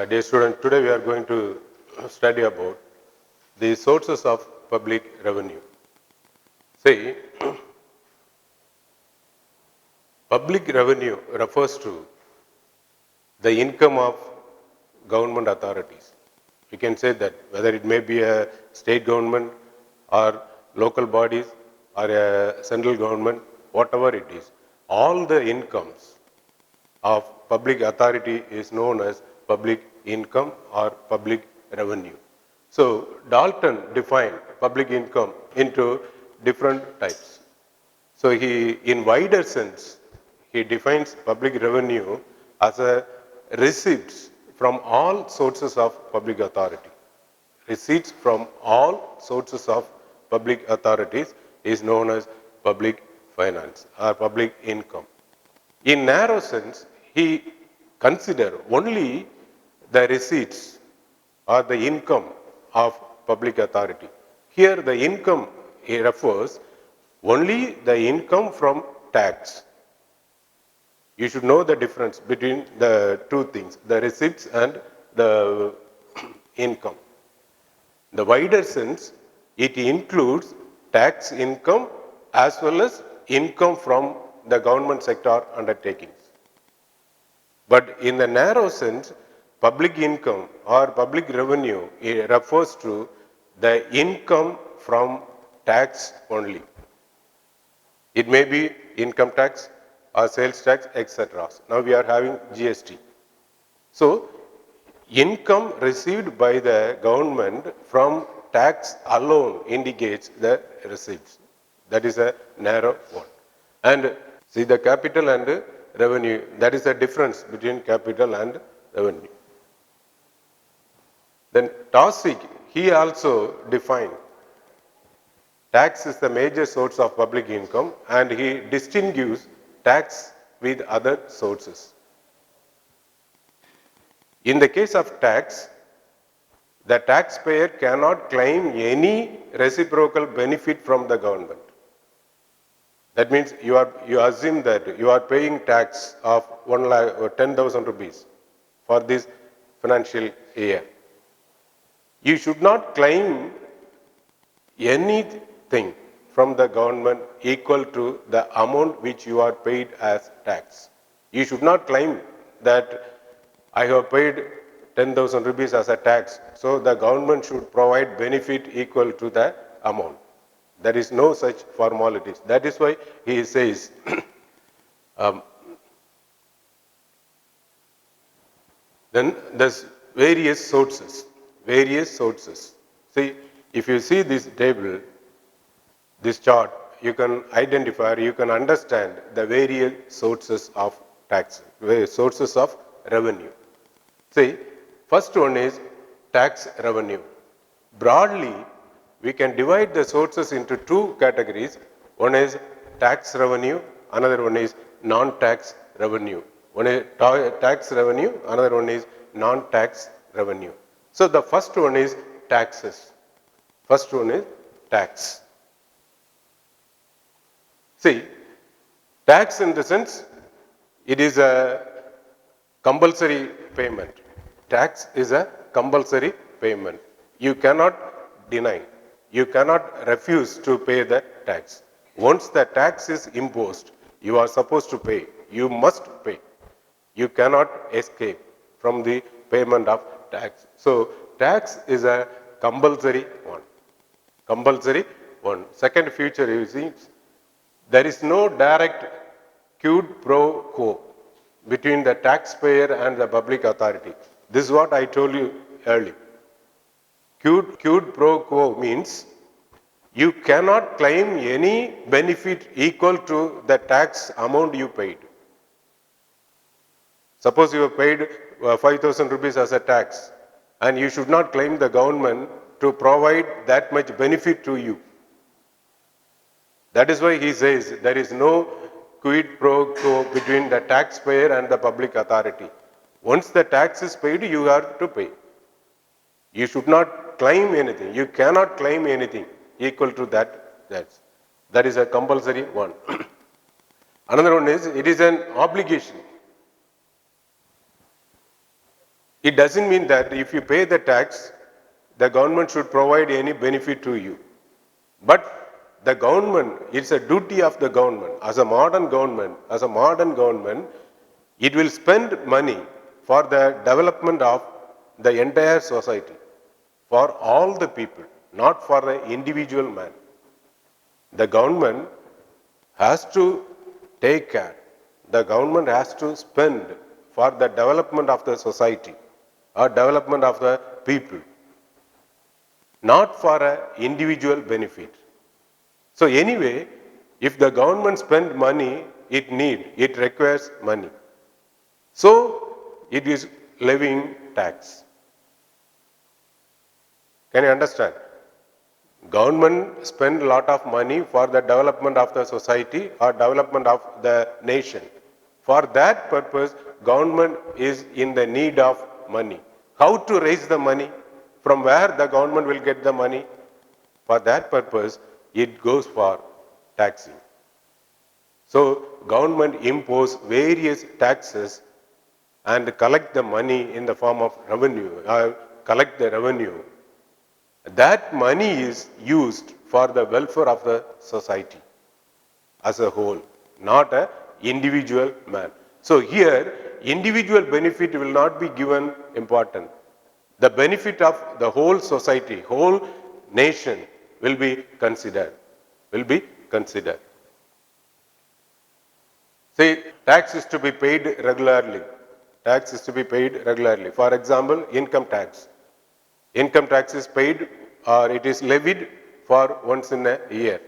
Dear students, today we are going to study about the sources of public revenue. See, public revenue refers to the income of government authorities. You can say that whether it may be a state government or local bodies or a central government, whatever it is, all the incomes of public authority is known as public income or public revenue. So Dalton defined public income into different types. So in wider sense, he defines public revenue as a receipts from all sources of public authority. Receipts from all sources of public authorities is known as public finance or public income. In narrow sense, he consider only the receipts or the income of public authority. Here the income he refers only the income from tax. You should know the difference between the two things, the receipts and the income. The wider sense, it includes tax income as well as income from the government sector undertakings. But in the narrow sense, public income or public revenue it refers to the income from tax only. It may be income tax or sales tax, etc. Now we are having GST. So, income received by the government from tax alone indicates the receipts. That is a narrow one. And see the capital and revenue, that is the difference between capital and revenue. Then Taussig, he also defined tax is the major source of public income and he distinguishes tax with other sources. In the case of tax, the taxpayer cannot claim any reciprocal benefit from the government. That means you assume that you are paying tax of 10,000 rupees for this financial year. You should not claim anything from the government equal to the amount which you are paid as tax. You should not claim that I have paid 10,000 rupees as a tax, so the government should provide benefit equal to the amount. There is no such formalities. That is why he says, then there's various sources. See, if you see this table, this chart, you can identify, you can understand the various sources of tax, sources of revenue. See, first one is tax revenue. Broadly, we can divide the sources into two categories. One is tax revenue, another one is non-tax revenue. One is tax revenue, another one is non-tax revenue. So the first one is taxes. First one is tax. See, tax in the sense, it is a compulsory payment. Tax is a compulsory payment. You cannot deny. You cannot refuse to pay the tax. Once the tax is imposed, you are supposed to pay. You must pay. You cannot escape from the payment of tax. So, tax is a compulsory one. Compulsory one. Second feature you see, there is no direct quid pro quo between the taxpayer and the public authority. This is what I told you earlier. Quid pro quo means you cannot claim any benefit equal to the tax amount you paid. Suppose you have paid 5,000 rupees as a tax and you should not claim the government to provide that much benefit to you. That is why he says there is no quid pro quo between the taxpayer and the public authority. Once the tax is paid, you have to pay. You should not claim anything. You cannot claim anything equal to that. That is a compulsory one. Another one is, it is an obligation. It doesn't mean that if you pay the tax, the government should provide any benefit to you. But the government, it's a duty of the government. As a modern government, it will spend money for the development of the entire society, for all the people, not for an individual man. The government has to take care. The government has to spend for the development of the society or development of the people, not for an individual benefit. So anyway, if the government spend money, it requires money. So it is levying tax. Can you understand? Government spend a lot of money for the development of the society or development of the nation. For that purpose, government is in the need of money. How to raise the money? From where the government will get the money? For that purpose, it goes for taxing. So government impose various taxes and collect the money in the form of revenue, collect the revenue. That money is used for the welfare of the society as a whole, not an individual man. So here, individual benefit will not be given importance. The benefit of the whole society, whole nation will be considered. See, tax is to be paid regularly. Tax is to be paid regularly. For example, income tax. Income tax is paid or it is levied for once in a year,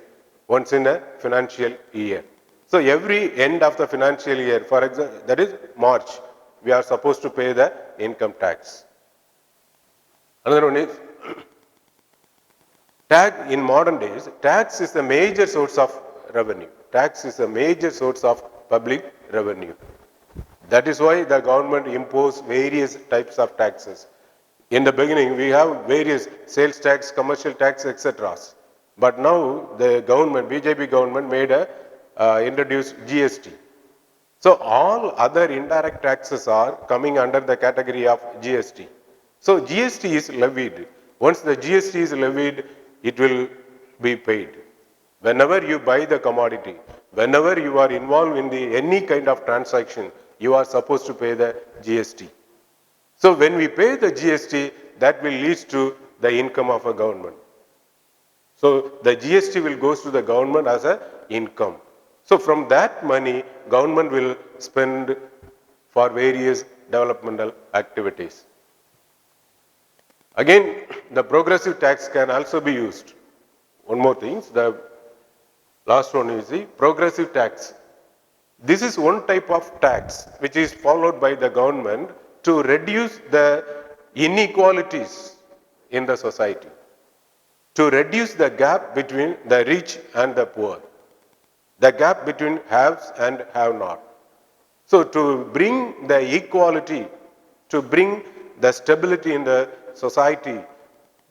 once in a financial year. So every end of the financial year, for example, that is March, we are supposed to pay the income tax. Another one is tax. In modern days, tax is the major source of revenue. Tax is a major source of public revenue. That is why the government impose various types of taxes. In the beginning, we have various sales tax, commercial tax, etc. But now the government, BJP government, introduced GST. So all other indirect taxes are coming under the category of GST. So GST is levied. Once the GST is levied, it will be paid. Whenever you buy the commodity, whenever you are involved in any kind of transaction, you are supposed to pay the GST. So when we pay the GST, that will lead to the income of a government. So the GST will go to the government as an income. So from that money, government will spend for various developmental activities. Again, the progressive tax can also be used. One more thing, the last one is the progressive tax. This is one type of tax which is followed by the government to reduce the inequalities in the society, to reduce the gap between the rich and the poor, the gap between haves and have not. So to bring the equality, to bring the stability in the society,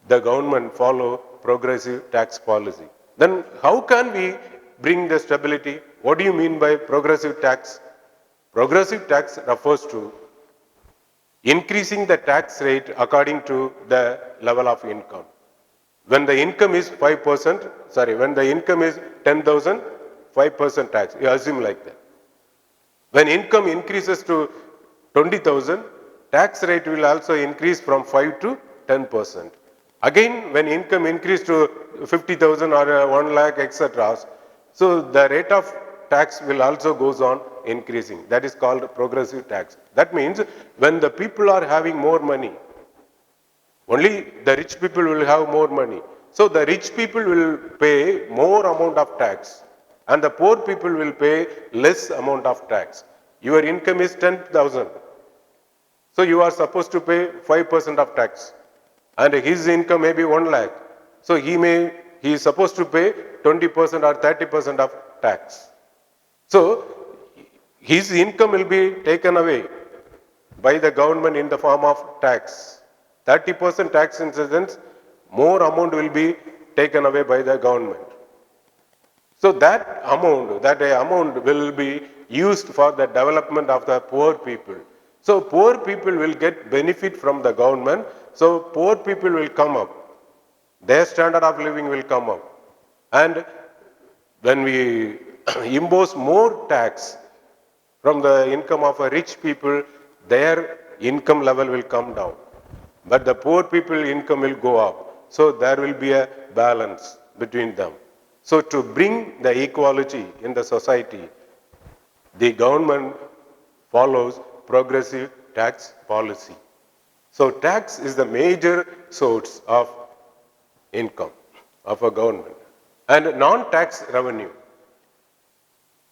the government follow progressive tax policy. Then how can we bring the stability? What do you mean by progressive tax? Progressive tax refers to increasing the tax rate according to the level of income. When the income is 5%, when the income is 10,000, 5% tax, you assume like that. When income increases to 20,000, tax rate will also increase from 5 to 10%. Again, when income increase to 50,000 or 1 lakh, etc., so the rate of tax will also goes on increasing. That is called progressive tax. That means when the people are having more money, only the rich people will have more money. So the rich people will pay more amount of tax and the poor people will pay less amount of tax. Your income is 10,000. So you are supposed to pay 5% of tax and his income may be 1 lakh. So he is supposed to pay 20% or 30% of tax. So his income will be taken away by the government in the form of tax. 30% tax incidence, more amount will be taken away by the government. So that amount will be used for the development of the poor people. So poor people will get benefit from the government. So poor people will come up. Their standard of living will come up. And when we impose more tax from the income of a rich people, their income level will come down. But the poor people income will go up. So there will be a balance between them. So to bring the equality in the society, the government follows progressive tax policy. So tax is the major source of income of a government. And non-tax revenue.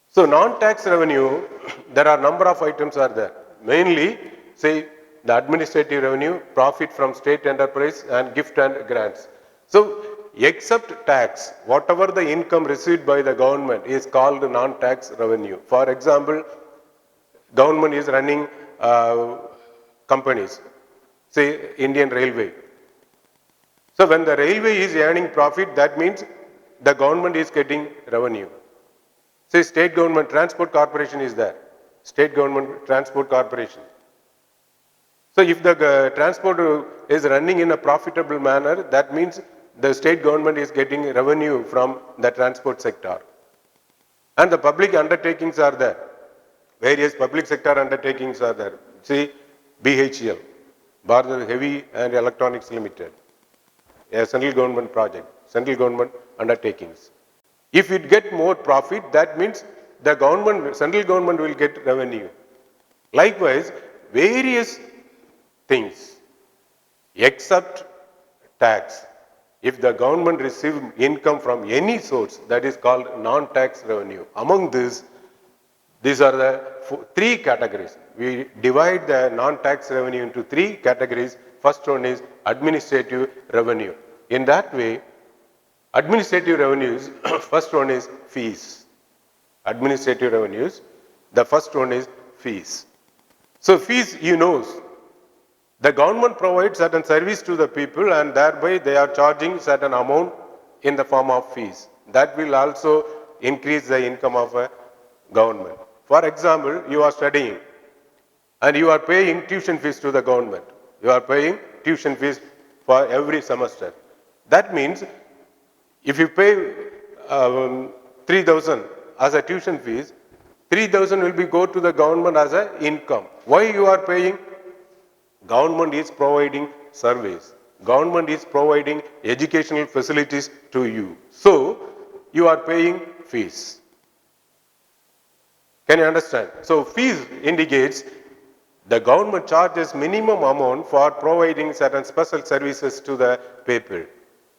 So non-tax revenue, there are number of items are there. Mainly, say, the administrative revenue, profit from state enterprise and gift and grants. So, except tax, whatever the income received by the government is called non-tax revenue. For example, government is running companies, say Indian Railway. So when the railway is earning profit, that means the government is getting revenue. Say state government transport corporation is there. State government transport corporation. So if the transport is running in a profitable manner, that means the state government is getting revenue from the transport sector. And the public undertakings are there. Various public sector undertakings are there. See BHEL, Bharat Heavy and Electronics Limited, a central government project, central government undertakings. If it get more profit, that means the government, central government will get revenue. Likewise, various things except tax. If the government receives income from any source, that is called non-tax revenue. Among these are the three categories. We divide the non-tax revenue into three categories. First one is administrative revenue. In that way, administrative revenues, first one is fees. Administrative revenues, the first one is fees. So fees, you know, the government provides certain service to the people and thereby they are charging certain amount in the form of fees. That will also increase the income of a government. For example, you are studying and you are paying tuition fees to the government. You are paying tuition fees for every semester. That means if you pay 3,000 as a tuition fees, 3,000 will be go to the government as a income. Why you are paying? Government is providing service. Government is providing educational facilities to you. So, you are paying fees. Can you understand? So, fees indicates the government charges minimum amount for providing certain special services to the people.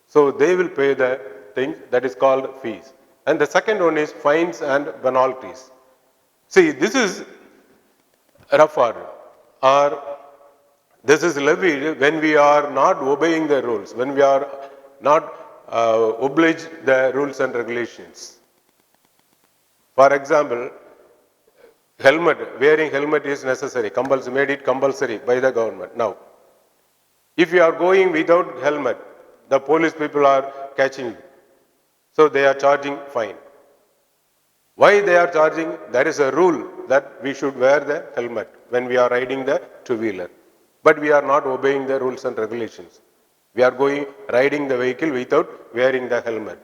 So, they will pay the thing that is called fees. And the second one is fines and penalties. See, this is referred or this is levied when we are not obeying the rules, when we are not oblige the rules and regulations. For example, wearing helmet is necessary, made it compulsory by the government. Now, if you are going without helmet, the police people are catching you. So they are charging fine. Why they are charging? There is a rule that we should wear the helmet when we are riding the two-wheeler. But we are not obeying the rules and regulations. We are riding the vehicle without wearing the helmet.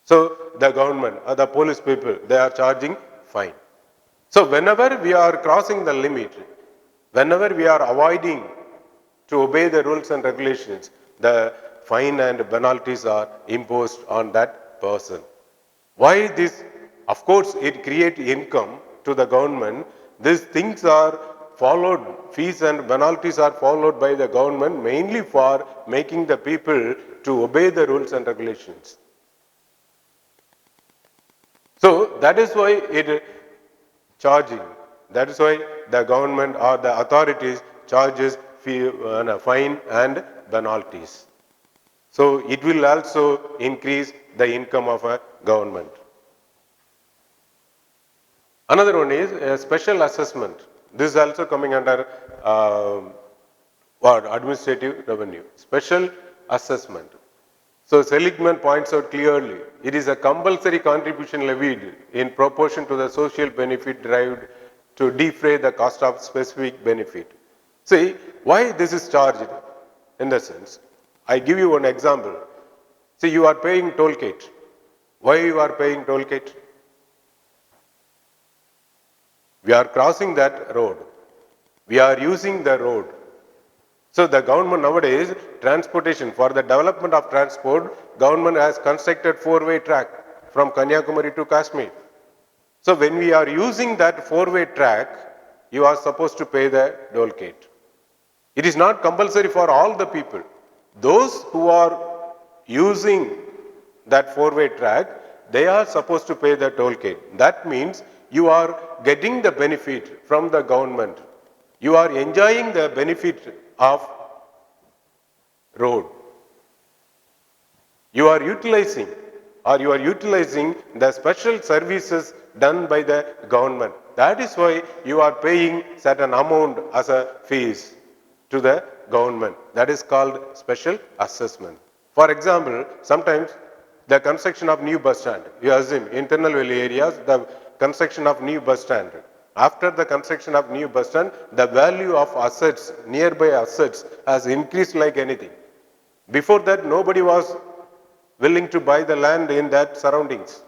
So the government or the police people, they are charging fine. So whenever we are crossing the limit, whenever we are avoiding to obey the rules and regulations, the fine and penalties are imposed on that person. Why this? Of course, it creates income to the government. These things are followed, fees and penalties are followed by the government mainly for making the people to obey the rules and regulations. So that is why it charging. That is why the government or the authorities charges fine and penalties. So it will also increase the income of a government. Another one is a special assessment. This is also coming under administrative revenue. Special assessment. So Seligman points out clearly, it is a compulsory contribution levied in proportion to the social benefit derived to defray the cost of specific benefit. See, why this is charged in the sense, I give you one example. See, you are paying toll gate. Why you are paying toll gate? We are crossing that road. We are using the road. So the government nowadays, transportation, for the development of transport, government has constructed four-way track from Kanyakumari to Kashmir. So when we are using that four-way track, you are supposed to pay the toll gate. It is not compulsory for all the people. Those who are using that four-way track, they are supposed to pay the toll gate. That means you are getting the benefit from the government. You are enjoying the benefit of road. You are utilizing the special services done by the government. That is why you are paying certain amount as a fees to the government. That is called special assessment. For example, sometimes the construction of new bus stand, you assume internal valley areas, the construction of new bus stand. After the construction of new bus stand, the value of assets, nearby assets, has increased like anything. Before that, nobody was willing to buy the land in that surroundings.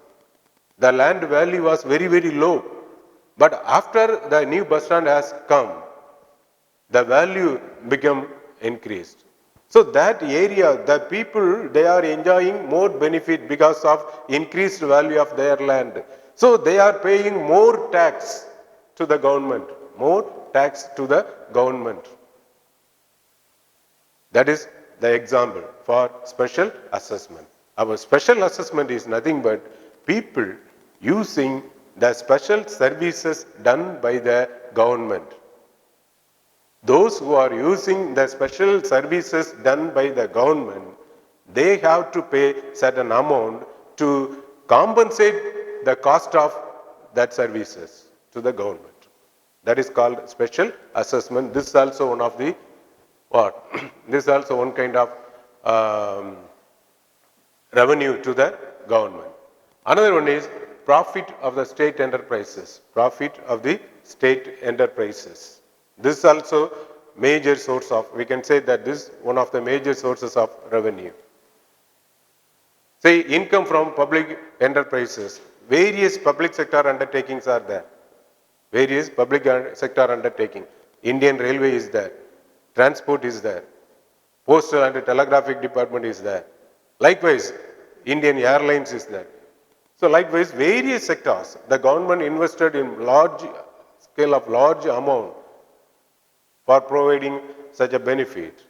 The land value was very, very low. But after the new bus stand has come, the value become increased. So that area, the people, they are enjoying more benefit because of increased value of their land. So they are paying more tax to the government, more tax to the government. That is the example for special assessment. Our special assessment is nothing but people using the special services done by the government. Those who are using the special services done by the government, they have to pay certain amount to compensate the cost of that services to the government. That is called special assessment. This is also one of the what? This is also one kind of revenue to the government. Another one is profit of the state enterprises. Profit of the state enterprises. This is also major source of, we can say that this is one of the major sources of revenue. Say income from public enterprises. Various public sector undertakings are there. Various public sector undertaking. Indian Railway is there. Transport is there. Postal and Telegraphic Department is there. Likewise, Indian Airlines is there. So likewise, various sectors, the government invested in large scale of large amount for providing such a benefit.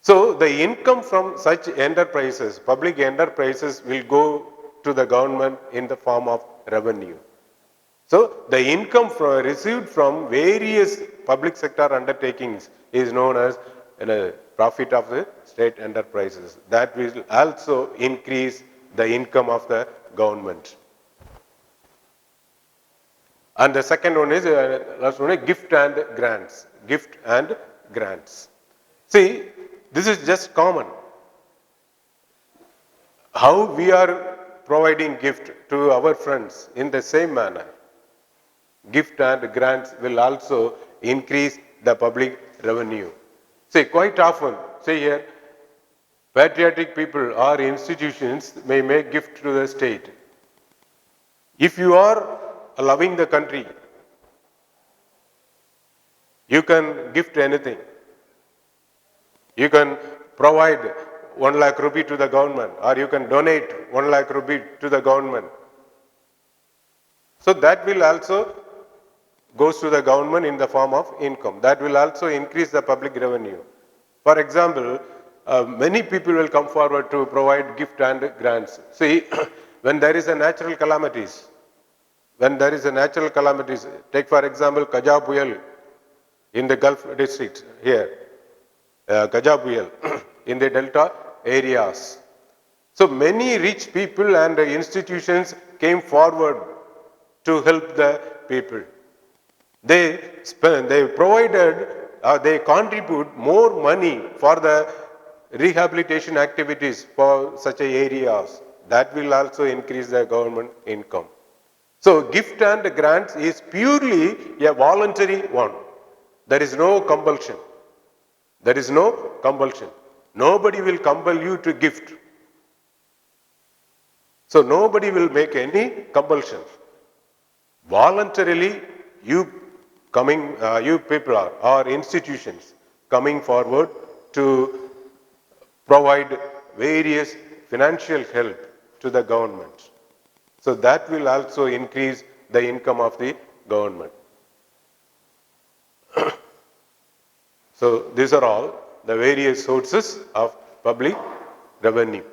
So the income from such enterprises, public enterprises, will go to the government in the form of revenue. So the income received from various public sector undertakings is known as profit of the state enterprises. That will also increase the income of the government. And the second one is, last one is gift and grants. Gift and grants. See, this is just common. How we are providing gift to our friends in the same manner. Gift and grants will also increase the public revenue. See, quite often, say here, patriotic people or institutions may make gift to the state. If you are loving the country, you can gift anything. You can provide 1 lakh rupee to the government, or you can donate 1 lakh rupee to the government. So that will also goes to the government in the form of income. That will also increase the public revenue. For example, many people will come forward to provide gift and grants. See, when there is a natural calamities, take for example Kaja Puyal in the Gulf district here, Kaja Puyal in the delta areas. So many rich people and institutions came forward to help the people. They provided, they contribute more money for the rehabilitation activities for such areas. That will also increase the government income. So gift and grants is purely a voluntary one. There is no compulsion. There is no compulsion. Nobody will compel you to gift. So nobody will make any compulsion. Voluntarily, you people are, or institutions coming forward to provide various financial help to the government. So that will also increase the income of the government. So these are all the various sources of public revenue.